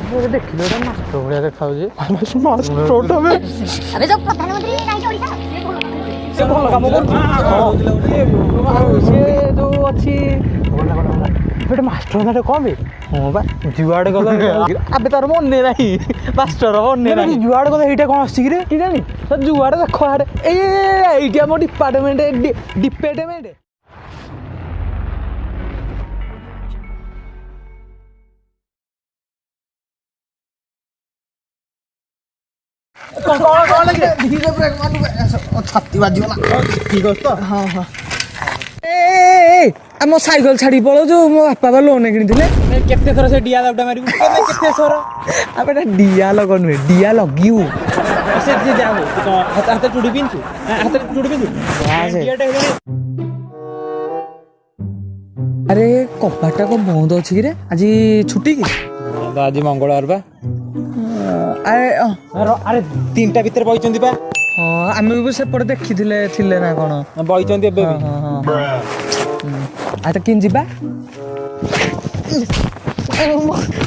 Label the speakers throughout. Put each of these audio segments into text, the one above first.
Speaker 1: ଦେଖିଲେ ଏଇଟା ମାଷ୍ଟର ଭଳିଆ ଦେଖାଯାଉଛି। ମାଷ୍ଟରଟା ବେ
Speaker 2: अबे जो प्रधानमंत्री नहीं ओडिशा
Speaker 1: ସେ ଭଲ କାମ କରୁଛି। ସିଏ ଯୋଉ ଅଛି ଗୋଟେ ମାଷ୍ଟର ନାଁଟେ କଣ ବେ? ହଁ ବା ଯୁଆଡ଼େ ଗଲେ ଆବେ ତାର ମନେ ନାହିଁ ମାଷ୍ଟର ମନେ ନାହିଁ। ଯୁଆଡ଼େ ଗଲେ ଏଇଟା କ'ଣ ଆସୁଛି କିରେ କି ଜାଣି ଯୁଆଡ଼େ ଦେଖ ଆଡ଼େ ଏଇଠି ଆମ ଡିପାର୍ଟମେଣ୍ଟ ଡିପାର୍ଟମେଣ୍ଟ ଛାତି ବାଜିଗଲା। ଠିକ ଅଛି ତ? ହଁ ହଁ। ଆମ ସାଇକେଲ ଛାଡ଼ି ପଳଉଛୁ। ମୋ ବାପା ବା ଲୋନ୍ କିଣିଥିଲେ।
Speaker 3: କେତେ ଥର ସେ ଡିଆ ଲଗଟା ମାରିବୁ କେତେ ଥର?
Speaker 1: ଆବେ ଏଟା ଡିଆ ଲଗ ନୁହେଁ ଡିଆ ଲଗିବୁ।
Speaker 3: ସେ ଯାଉ ହାତରେ ଚୁଡ଼ି ପିନ୍ଧୁ ହାତରେ ଚୁଡ଼ି ପିନ୍ଧୁ
Speaker 1: ଆରେ କବାଟଟା କ'ଣ ବନ୍ଦ ଅଛି କିରେ? ଆଜି ଛୁଟି କି?
Speaker 3: ଆଜି ମଙ୍ଗଳବାର ବା।
Speaker 1: ଆରେ
Speaker 3: ଆରେ 3ଟା ଭିତରେ ବଇଛନ୍ତି ବା।
Speaker 1: ହଁ ଆମେ ବି ସେପଟେ ଦେଖିଥିଲେ ଥିଲେ ନା କ'ଣ
Speaker 3: ବଇଛନ୍ତି ଏବେ ବି।
Speaker 1: ଆରେ କେମିତି ଯିବା?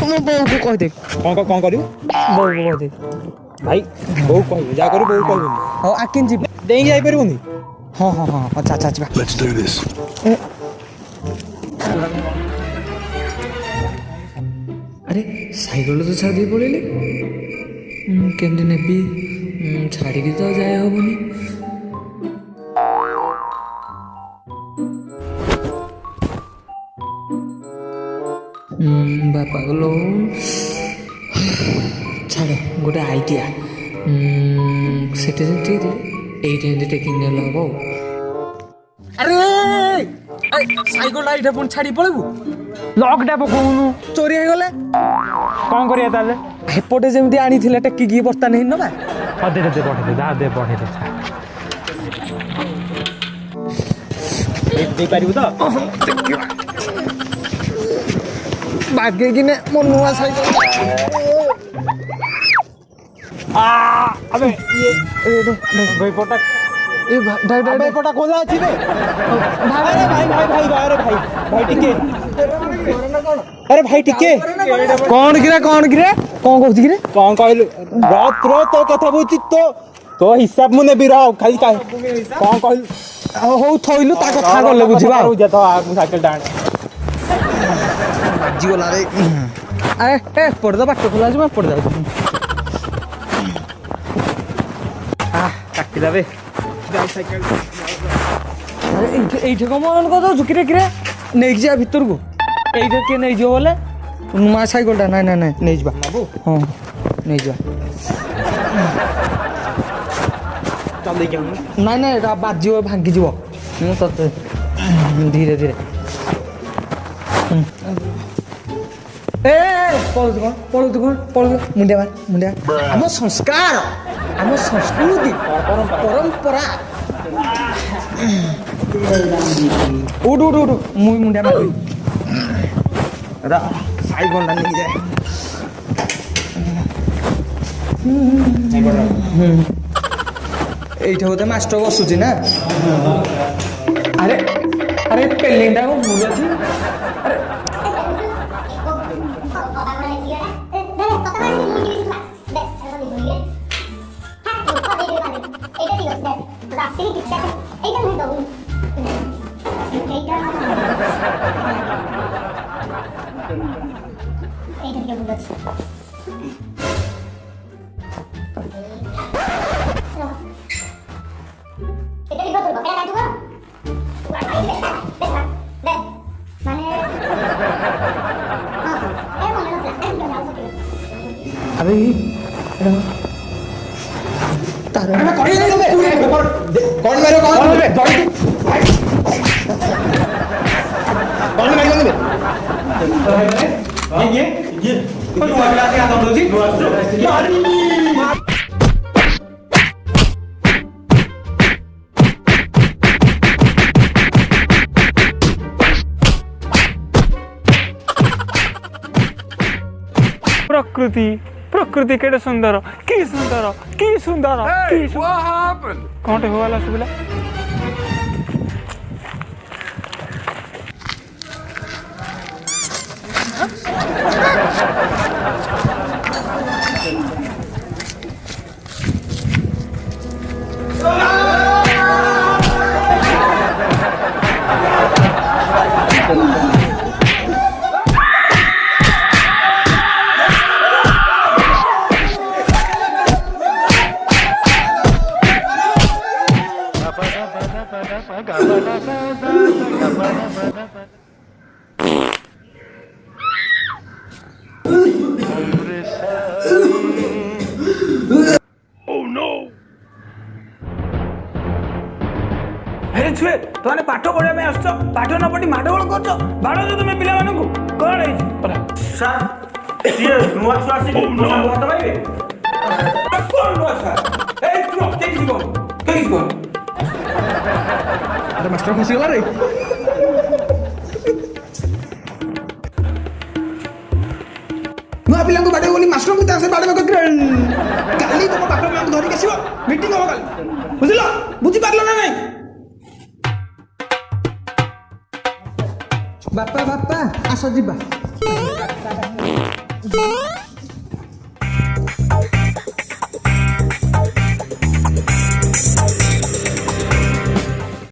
Speaker 1: ମୁଁ ବୋଉକୁ କହିଦେବି।
Speaker 3: କ'ଣ କରିବୁ?
Speaker 1: ବୋଉକୁ କହିଦେବି।
Speaker 3: ଭାଇ ବୋଉ କହିବୁ ଯାହା କରିବୁ ବୋଉ କହିବୁନି।
Speaker 1: ହଉ ଆଉ କେମିତି ଯିବା?
Speaker 3: ଡେଇଁକି ଯାଇପାରିବୁନି।
Speaker 1: ହଁ ହଁ ହଁ ଆଚ୍ଛା ଆଚ୍ଛା ଯିବା। ଆରେ ସାଇକେଲ ତ ଛାଡ଼ି ଦେଇ ପଳେଇଲେ। କେମିତି ନେବି? ଛାଡ଼ିକି ତ ଯାଇ ହବନି। ବାପା ଗଲ ଛାଡ଼ ଗୋଟେ ଆଇଡ଼ିଆ। ସେଠି ସେଠି ଏଇଠି ଏମିତି ଟେକିଂ ନେଲେ ହବ। ଆରେ ସାଇକେଲଟା ଏଇଟା ପୁଣି ଛାଡ଼ି ପଳେଇବୁ।
Speaker 3: ଲକ୍ଟା ପକଉନୁ।
Speaker 1: ଚୋରି ହେଇଗଲେ
Speaker 3: କ'ଣ କରିବା ତାହେଲେ?
Speaker 1: ଏପଟେ ଯେମିତି ଆଣିଥିଲେ ଟେକିକି ବର୍ତ୍ତା ନେଇ ନବା।
Speaker 3: ହଁ ଦେ ପଠେଇ ଦେ ପଠେଇ ଦେ। ଦେଇପାରିବୁ ତ?
Speaker 1: ବାଗେଇକିନେ ମୋ ନୂଆ ସାଇକେଲ
Speaker 3: ଏପଟା
Speaker 1: ଏପଟା
Speaker 3: ଖୋଲା ଅଛି ରେ। ଆରେ ଭାଇ ଆରେ ଭାଇ ଟିକେ ଆରେ ଭାଇ ଟିକେ
Speaker 1: କ'ଣ କିରେ କ'ଣ କହୁଛି କିରେ?
Speaker 3: କ'ଣ କହିଲୁ? ତୋ କଥା ବୁଝୁଛି ତୋ ହିସାବ ମୁଁ ନେବି। ରହ ଖାଲି କ'ଣ କହିଲୁ?
Speaker 1: ହଉ ଥୋଇଲୁ ତା କଥା ଗଲେ ବୁଝିବା।
Speaker 3: ସାଇକେଲଟା ଆଣେ।
Speaker 1: ବାଜିଗଲା ରେ। ଆରେ ଏପଟେ ତ ବାଟ ଖୋଲା ଅଛି ମୁଁ ଏପଟେ ଯାଉଛି।
Speaker 3: କାଟିଲା ବେ।
Speaker 1: ଏଇଠି କ'ଣ ମନ କରିଦେଉଛୁ କିରେ ନେଇକି ଯିବା ଭିତରକୁ। ଏଇଠି କିଏ ନେଇଯିବ ବୋଲେ ନୂଆ ସାଇକେଲଟା ନାଇଁ ନେଇଯିବା। ହଁ ନେଇଯିବା। ନାଇଁ ଏଇଟା ବାଜିବ ଭାଙ୍ଗିଯିବ। ମୁଁ ତତେ ଧୀରେ ଧୀରେ ପଳଉଛୁ କ'ଣ ମୁଣ୍ଡିଆ ଆମ ସଂସ୍କାର ଆମ ସଂସ୍କୃତି ପରମ୍ପରା। ଉଠୁ ମୁଁ ମୁଣ୍ଡିଆ ମାରିବି। ସାଇକେଲଟା ନେଇକି ଯାଏ। ଏଇଠି ବୋଧେ ମାଷ୍ଟର ବସୁଛି ନା? ଆରେ ପେଲିଂଟା କ'ଣ ଭୁଲ ଅଛି? अरे तारा कौन मारो ये
Speaker 3: प्रकृति प्रकृति केटे सुंदर की सुंदर की सुंदर कौन हुआ सुबिला ଆରେ ଛୁଏ ତମେ ପାଠ ପଢିବା ପାଇଁ ଆସୁଛ ପାଠ ନ ପଢି ମାଡ଼ଗୋଳ କରୁଛ ବାଡ଼ଉଛ ତମେ ପିଲାମାନଙ୍କୁ କଣ ହେଇଛି ସାର୍ ସିଏ ନୂଆ ଛୁଆ ଆସିକି ମୋ ସାଙ୍ଗ ହାତ ପାଇବେ କଣ ନୂଆ ଛୁଆ ଏଇ ତୁ କେହି ଯିବ ଆରେ ମାଷ୍ଟର ଖସିଗଲା ରେ ନୂଆ ପିଲାଙ୍କୁ ବାଡ଼େଇବ ବୋଲି ମାଷ୍ଟରଙ୍କୁ ତା ସେ ବାଡ଼େଇବାକୁ କାଲି ତମ ବାପା ମାଆଙ୍କୁ ଧରିକି ଆସିବ ମିଟିଂ ହବ କାଲି ବୁଝିଲ ବୁଝିପାରିଲ ନା ନାଇଁ ବାପା ଆସ ଯିବା